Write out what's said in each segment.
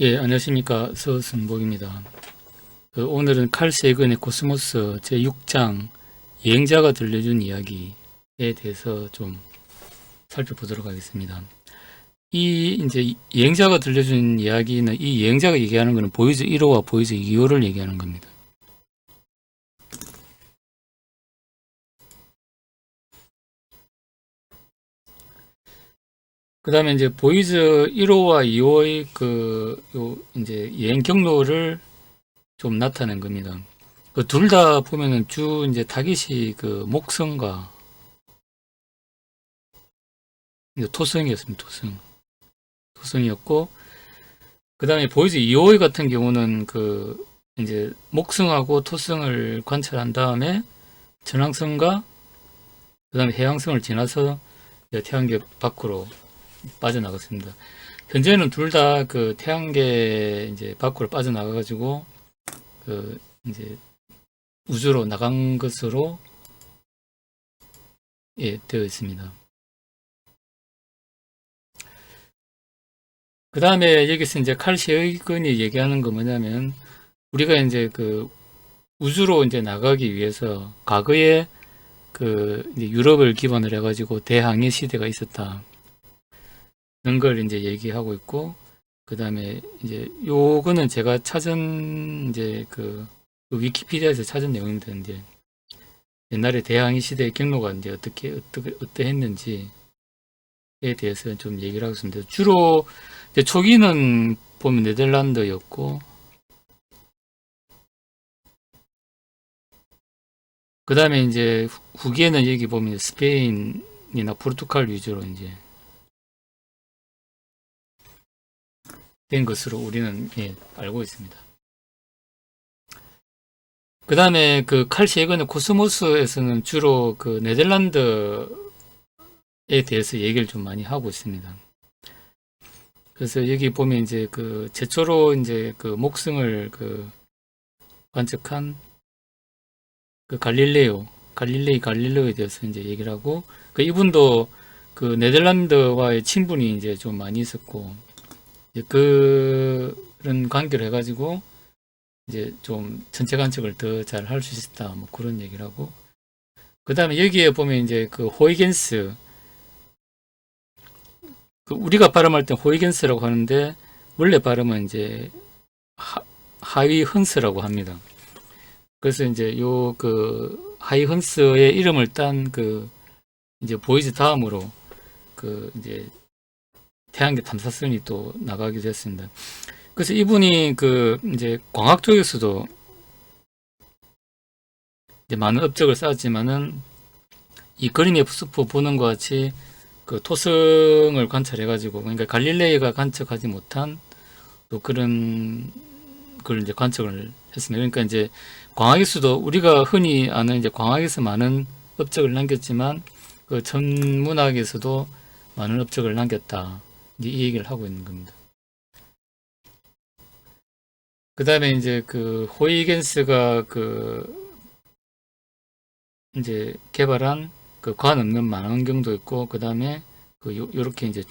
예, 안녕하십니까. 서승복입니다. 오늘은 칼 세근의 코스모스 제6장 여행자가 들려준 이야기에 대해서 좀 살펴보도록 하겠습니다. 이제 여행자가 들려준 이야기는 이 여행자가 얘기하는 것은 보이즈 1호와 보이즈 2호를 얘기하는 겁니다. 그 다음에 이제 보이즈 1호와 2호의 이제 여행 경로를 좀 나타낸 겁니다. 둘 다 보면은 이제 타깃이 목성과 이제 토성이었습니다. 토성이었고, 그 다음에 보이즈 2호의 같은 경우는 이제 목성하고 토성을 관찰한 다음에 전왕성과 그 다음에 해왕성을 지나서 이제 태양계 밖으로 빠져나갔습니다. 현재는 둘 다 태양계 이제 밖으로 빠져나가가지고 이제 우주로 나간 것으로 되어 있습니다. 그 다음에 여기서 이제 칼 세이건이 얘기하는 거 뭐냐면, 우리가 이제 우주로 이제 나가기 위해서 과거에 이제 유럽을 기반으로 해가지고 대항해 시대가 있었다. 그런 걸 이제 얘기하고 있고, 그 다음에 이제 요거는 제가 찾은 이제 위키피디아에서 찾은 내용인데, 이제 옛날에 대항해 시대의 경로가 이제 어떠했는지에 대해서 좀 얘기를 하고 있습니다. 주로 이제 초기는 보면 네덜란드였고, 그 다음에 이제 후기에는 여기 보면 스페인이나 포르투갈 위주로 이제 된 것으로 우리는 알고 있습니다. 그 다음에 칼 세이건의 코스모스에서는 주로 네덜란드에 대해서 얘기를 좀 많이 하고 있습니다. 그래서 여기 보면 이제 최초로 이제 목성을 관측한 갈릴레오에 대해서 이제 얘기를 하고, 이분도 네덜란드와의 친분이 이제 좀 많이 있었고, 이제 그런 관계를 해가지고 이제 좀 전체 관측을 더 잘 할 수 있었다, 뭐 그런 얘기를 하고, 그 다음에 여기에 보면 이제 호이겐스, 우리가 발음할 때 호이겐스라고 하는데 원래 발음은 이제 하위 헌스라고 합니다. 그래서 이제 하위 헌스의 이름을 딴 이제 보이즈 다음으로 이제 태양계 탐사선이 또 나가기도 했습니다. 그래서 이분이 이제 광학 쪽에서도 이제 많은 업적을 쌓았지만은 이 그림에 보는 것 같이 토성을 관찰해가지고, 그러니까 갈릴레이가 관측하지 못한 또 그런 걸 이제 관측을 했습니다. 그러니까 이제 광학에서도 우리가 흔히 아는 이제 광학에서 많은 업적을 남겼지만 천문학에서도 많은 업적을 남겼다. 이제 이 얘기를 하고 있는 겁니다. 그 다음에 이제 호이겐스가 이제 개발한 관 없는 망원경도 있고, 그 다음에 요렇게 이제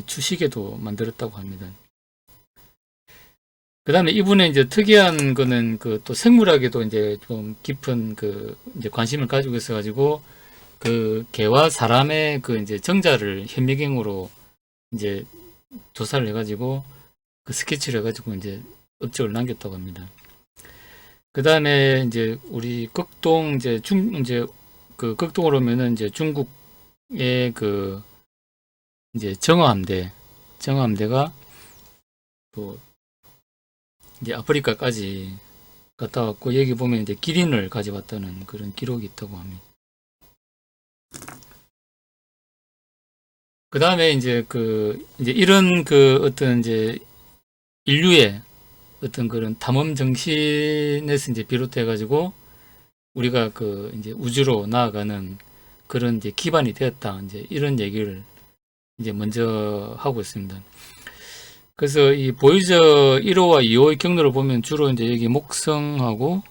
추시계도 만들었다고 합니다. 그 다음에 이분의 이제 특이한 거는 또 생물학에도 이제 좀 깊은 이제 관심을 가지고 있어가지고 개와 사람의 이제 정자를 현미경으로 이제 조사를 해가지고 스케치를 해가지고 이제 업적을 남겼다고 합니다. 그 다음에 이제 우리 극동 이제 극동으로 오면은 이제 중국의 이제 정어함대가 또 이제 아프리카까지 갔다 왔고, 여기 보면 이제 기린을 가져왔다는 그런 기록이 있다고 합니다. 그 다음에 이제 이제 이런 어떤 이제 인류의 어떤 그런 탐험 정신에서 이제 비롯해 가지고 우리가 이제 우주로 나아가는 그런 이제 기반이 되었다, 이제 이런 얘기를 이제 먼저 하고 있습니다. 그래서 이 보이저 1호와 2호의 경로를 보면 주로 이제 여기 목성하고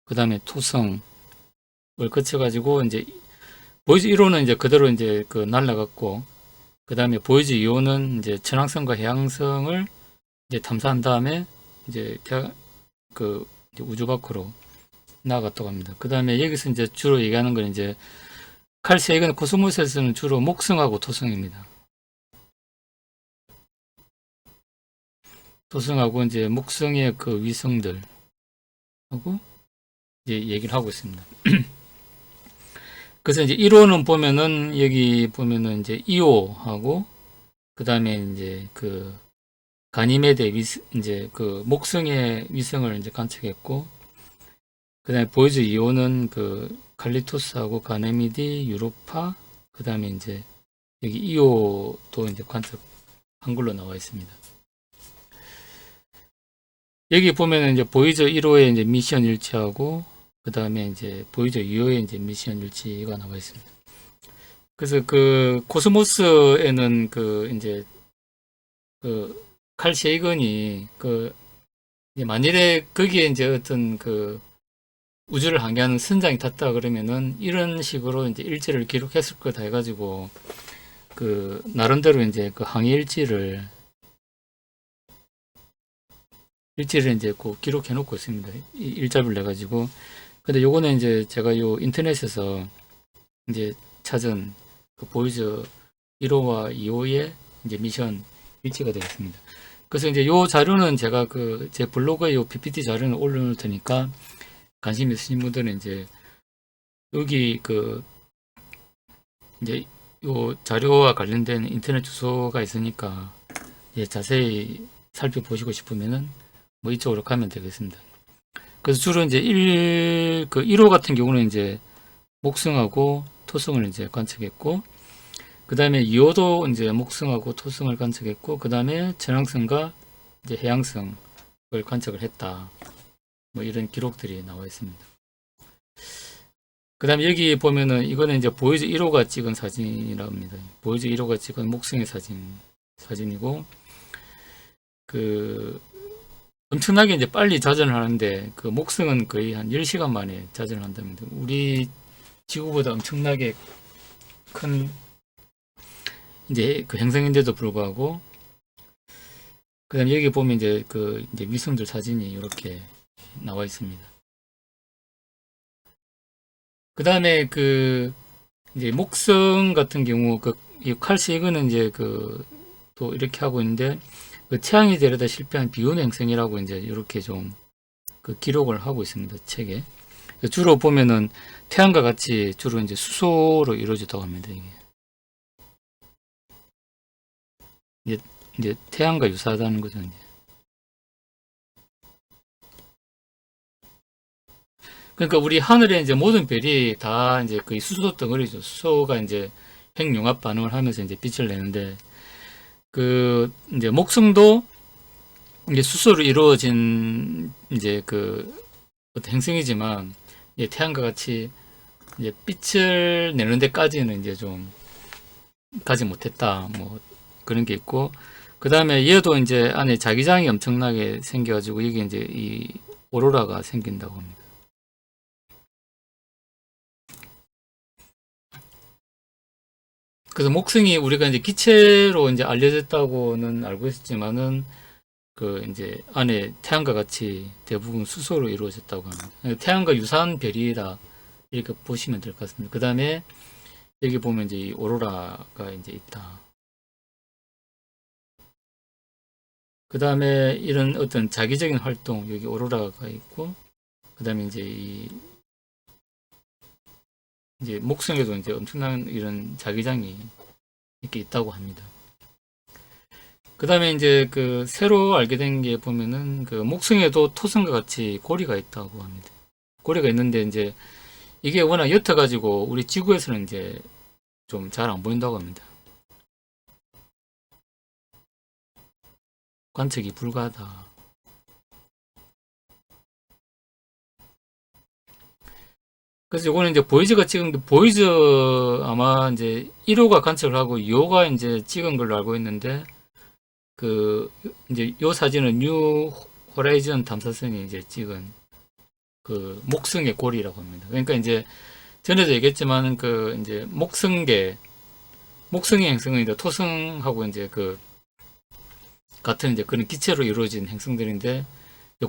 그 다음에 토성을 거쳐가지고 이제 보이저 1호는 이제 그대로 이제 날라갔고, 그 다음에 보이즈 2호는 이제 천왕성과 해왕성을 이제 탐사한 다음에 이제 이제 우주 밖으로 나아갔다고 합니다. 그 다음에 여기서 이제 주로 얘기하는 건 이제 칼 세이건 코스모스에서는 주로 목성하고 토성입니다. 토성하고 이제 목성의 그 위성들 하고 이제 얘기를 하고 있습니다. 그래서 이제 1호는 보면은 여기 보면은 이제 2호하고 그 다음에 이제 그 가니메데 이제 그 목성의 위성을 이제 관측했고 그 다음에 보이즈 2호는 그 칼리토스하고 가네미디, 유로파 그 다음에 이제 여기 2호도 이제 관측한 걸로 나와 있습니다. 여기 보면은 이제 보이저 1호의 이제 미션 일치하고 그 다음에 이제 보이저 2호의 이제 미션 일치가 나와 있습니다. 그래서 그 코스모스에는 그 이제 그 칼 세이건이 그 만일에 거기에 이제 어떤 그 우주를 항해하는 선장이 탔다 그러면은 이런 식으로 이제 일지를 기록했을 거다 해가지고 그 나름대로 이제 그 항해 일지를 이제 그 기록해 놓고 있습니다. 일자를 내 가지고. 근데 요거는 이제 제가 요 인터넷에서 이제 찾은 그 보이즈 1호와 2호의 이제 미션 일치가 되겠습니다. 그래서 이제 요 자료는 제가 그 제 블로그에 요 PPT 자료는 올려놓을 테니까 관심 있으신 분들은 이제 여기 그 이제 요 자료와 관련된 인터넷 주소가 있으니까 이제 자세히 살펴보시고 싶으면은 뭐 이쪽으로 가면 되겠습니다. 그래서 주로 이제 1호 같은 경우는 이제 목성하고 토성을 이제 관측했고, 그 다음에 2호도 이제 목성하고 토성을 관측했고, 그 다음에 천왕성과 이제 해왕성을 관측을 했다. 뭐 이런 기록들이 나와 있습니다. 그 다음에 여기 보면은 이거는 이제 보이즈 1호가 찍은 사진이라고 합니다. 보이즈 1호가 찍은 목성의 사진이고, 그 엄청나게 이제 빨리 자전을 하는데 그 목성은 거의 한 10시간 만에 자전을 한답니다. 우리 지구보다 엄청나게 큰 이제 그 행성인데도 불구하고, 그다음 여기 보면 이제 그 이제 위성들 사진이 이렇게 나와 있습니다. 그다음에 그 이제 목성 같은 경우 그 칼시그는 이제 그 또 이렇게 하고 있는데 그 태양이 데려다 실패한 비운 행성이라고 이제 이렇게 좀 그 기록을 하고 있습니다. 책에. 주로 보면은 태양과 같이 주로 이제 수소로 이루어졌다고 합니다. 이제 태양과 유사하다는 거죠. 이제. 그러니까 우리 하늘에 이제 모든 별이 다 이제 그 수소 덩어리죠. 수소가 이제 핵융합 반응을 하면서 이제 빛을 내는데 그 이제 목성도 이제 수소로 이루어진 이제 그 어떤 행성이지만 이제 태양과 같이 이제 빛을 내는 데까지는 이제 좀 가지 못했다. 뭐 그런 게 있고, 그 다음에 얘도 이제 안에 자기장이 엄청나게 생겨가지고 이게 이제 이 오로라가 생긴다고 합니다. 그래서 목성이 우리가 이제 기체로 이제 알려졌다고는 알고 있었지만은 그 이제 안에 태양과 같이 대부분 수소로 이루어졌다고 합니다. 태양과 유사한 별이다 이렇게 보시면 될 것 같습니다. 그 다음에 여기 보면 이제 이 오로라가 이제 있다. 그 다음에 이런 어떤 자기적인 활동, 여기 오로라가 있고, 그 다음에 이제 이제 목성에도 이제 엄청난 이런 자기장이 이렇게 있다고 합니다. 그 다음에 이제 그 새로 알게 된 게 보면은 그 목성에도 토성과 같이 고리가 있다고 합니다. 고리가 있는데 이제 이게 워낙 옅어가지고 우리 지구에서는 이제 좀 잘 안 보인다고 합니다. 관측이 불가하다. 그래서 요거는 이제 보이즈가 찍은 게 보이즈 아마 이제 1호가 관측을 하고 2호가 이제 찍은 걸로 알고 있는데 그 이제 요 사진은 뉴 호라이즌 탐사선이 이제 찍은 그 목성의 고리라고 합니다. 그러니까 이제 전에도 얘기했지만 그 이제 목성계 목성의 행성은 이제 토성하고 이제 그 같은 이제 그런 기체로 이루어진 행성들인데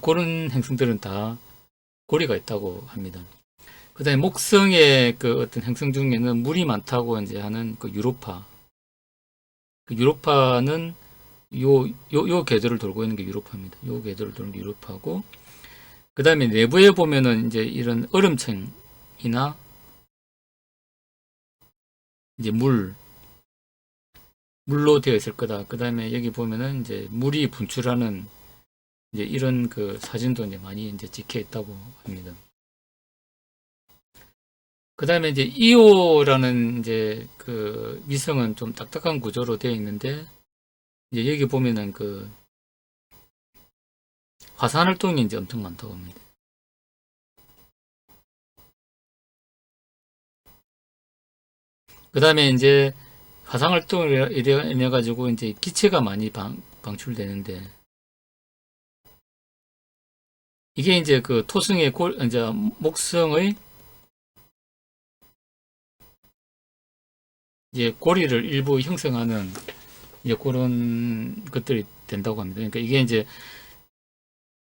그런 행성들은 다 고리가 있다고 합니다. 그다음에 목성의 그 어떤 행성 중에는 물이 많다고 이제 하는 그 유로파. 그 유로파는 요 궤도를 돌고 있는 게 유로파입니다. 요 궤도를 도는 게 유로파고, 그 다음에 내부에 보면은 이제 이런 얼음층이나 이제 물로 되어 있을 거다. 그 다음에 여기 보면은 이제 물이 분출하는 이제 이런 그 사진도 이제 많이 이제 찍혀 있다고 합니다. 그 다음에 이제 이오라는 이제 그 위성은 좀 딱딱한 구조로 되어 있는데, 이제 여기 보면은 그 화산 활동이 이제 엄청 많다고 합니다. 그 다음에 이제 화산 활동을 인해 가지고 이제 기체가 많이 방출되는데, 이게 이제 그 토성의 이제 목성의 이제 고리를 일부 형성하는 이제 그런 것들이 된다고 합니다. 그러니까 이게 이제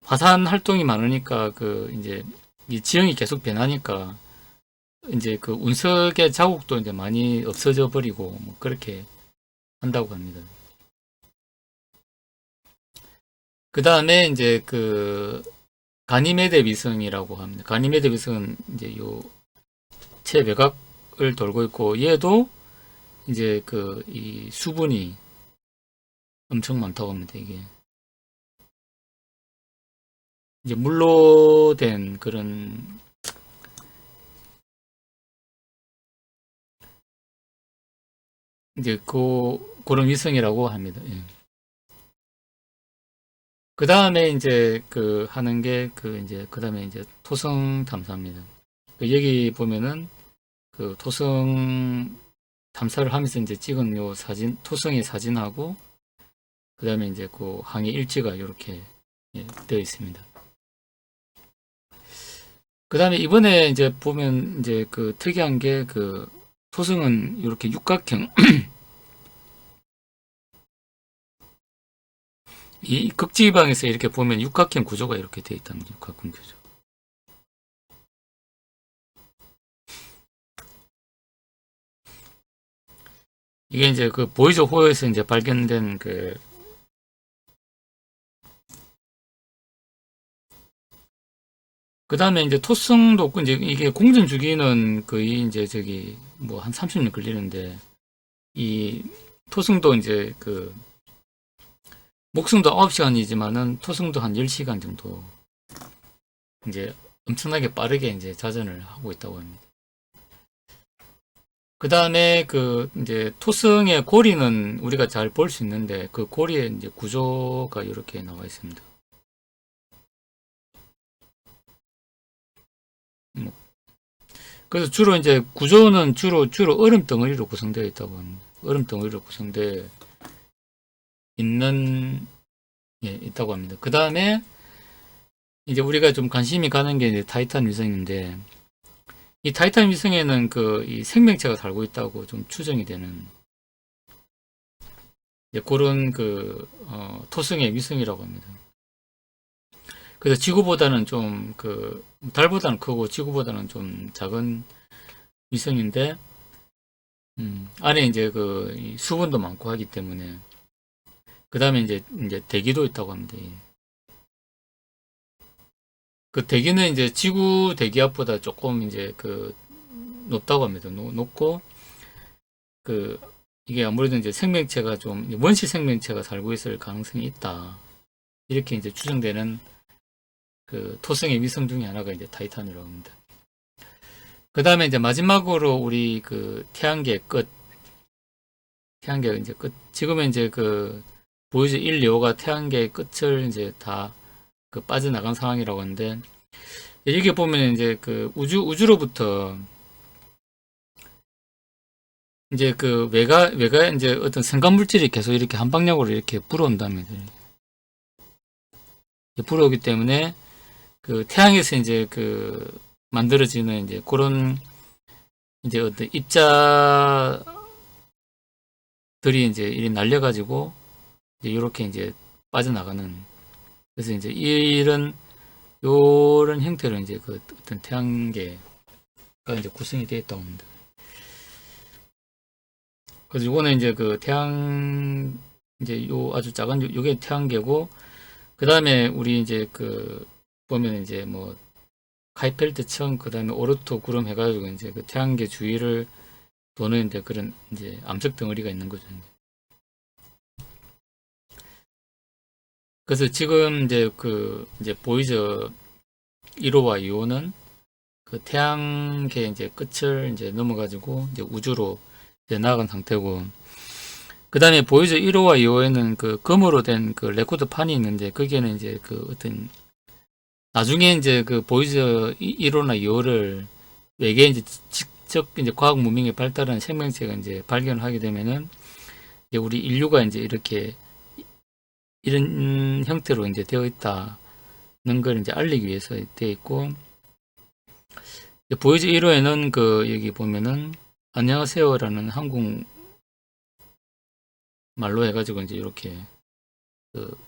화산 활동이 많으니까 그 이제 이 지형이 계속 변하니까 이제 그 운석의 자국도 이제 많이 없어져 버리고 뭐 그렇게 한다고 합니다. 그 다음에 이제 그 가니메데 위성이라고 합니다. 가니메데 위성은 이제 요 최외곽을 돌고 있고, 얘도 이제 그 이 수분이 엄청 많다고 합니다. 이게 이제 물로 된 그런 이제 그런 위성이라고 합니다. 예. 그 다음에 이제 그 하는 게 그 이제 그 다음에 이제 토성 탐사입니다. 여기 보면은 그 토성 탐사를 하면서 이제 찍은 요 사진, 토성의 사진하고 그 다음에 이제 그 항해 일지가 이렇게 되어 있습니다. 그 다음에 이번에 이제 보면 이제 그 특이한 게 그 토성은 이렇게 육각형 이 극지방에서 이렇게 보면 육각형 구조가 이렇게 되어 있다는 거죠. 육각형 구조. 이게 이제 그 보이저 호에서 이제 발견된 그 다음에 이제 토성도 없고, 이제 이게 공전 주기는 거의 이제 저기 뭐 한 30년 걸리는데, 이 토성도 이제 그 목성도 9시간이지만은 토성도 한 10시간 정도 이제 엄청나게 빠르게 이제 자전을 하고 있다고 합니다. 그 다음에 그 이제 토성의 고리는 우리가 잘 볼 수 있는데, 그 고리의 이제 구조가 이렇게 나와 있습니다. 뭐 그래서 주로 이제 구조는 주로 얼음 덩어리로 구성되어 있다고 합니다. 얼음 덩어리로 구성되어 있는 있다고 합니다. 그 다음에 이제 우리가 좀 관심이 가는 게 이제 타이탄 위성인데, 이 타이탄 위성에는 그 이 생명체가 살고 있다고 좀 추정이 되는 그런 그 토성의 위성이라고 합니다. 그래서 지구보다는 좀 그 달보다는 크고 지구보다는 좀 작은 위성인데, 안에 이제 그 수분도 많고 하기 때문에, 그 다음에 이제 대기도 있다고 합니다. 그 대기는 이제 지구 대기압보다 조금 이제 그 높다고 합니다. 높고, 그 이게 아무래도 이제 생명체가 좀 원시 생명체가 살고 있을 가능성이 있다. 이렇게 이제 추정되는 그 토성의 위성 중에 하나가 이제 타이탄이라고 합니다. 그 다음에 이제 마지막으로 우리 그 태양계 끝, 태양계 이제 끝, 지금은 이제 그 보이저 1, 2호가 태양계의 끝을 이제 다 그 빠져나간 상황이라고 하는데, 여기 보면 이제 그 우주로부터 이제 그 외가 이제 어떤 생각 물질이 계속 이렇게 한 방향으로 이렇게 불어온다면, 불어오기 때문에 그 태양에서 이제 그 만들어지는 이제 그런 이제 어떤 입자 들이 이제 이리 날려가지고 이제 이렇게 이제 빠져나가는. 그래서 이제 요런 형태로 이제 그 어떤 태양계가 이제 구성이 되어 있다고 합니다. 그래서 요거는 이제 그 태양, 이제 요 아주 작은 요게 태양계고, 그 다음에 우리 이제 그 보면 이제 뭐 카이펠트청, 그 다음에 오르토 구름 해가지고 이제 그 태양계 주위를 도는 이제 그런 이제 암석 덩어리가 있는 거죠. 그래서 지금 이제 그 이제 보이저 1호와 2호는 그 태양계 이제 끝을 이제 넘어가지고 이제 우주로 이제 나아간 상태고, 그 다음에 보이저 1호와 2호에는 그 금으로 된 그 레코드 판이 있는데, 거기에는 이제 그 어떤 나중에 이제 그 보이저 1호나 2호를 외계에 이제 직접 이제 과학 문명에 발달한 생명체가 이제 발견을 하게 되면은 이제 우리 인류가 이제 이렇게 이런 형태로 이제 되어 있다는 걸 이제 알리기 위해서 되어 있고, 보이즈 1호에는 그 여기 보면은 안녕하세요라는 한국 말로 해가지고 이제 이렇게 그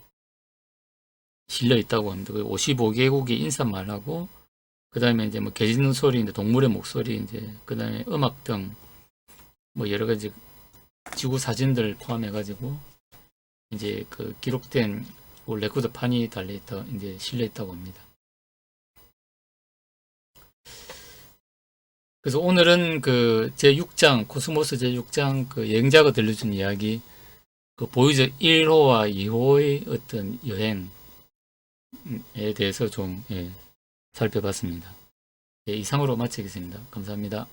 실려 있다고 합니다. 55개국의 인사말하고, 그 다음에 이제 뭐 개 짖는 소리, 이제 동물의 목소리, 이제 그 다음에 음악 등 뭐 여러 가지 지구 사진들 포함해가지고 이제 그 기록된 레코드 판이 달려 있다, 이제 실려 있다고 합니다. 그래서 오늘은 그 제6장, 코스모스 제6장 그 여행자가 들려준 이야기, 그 보이저 1호와 2호의 어떤 여행에 대해서 좀 살펴봤습니다. 예, 이상으로 마치겠습니다. 감사합니다.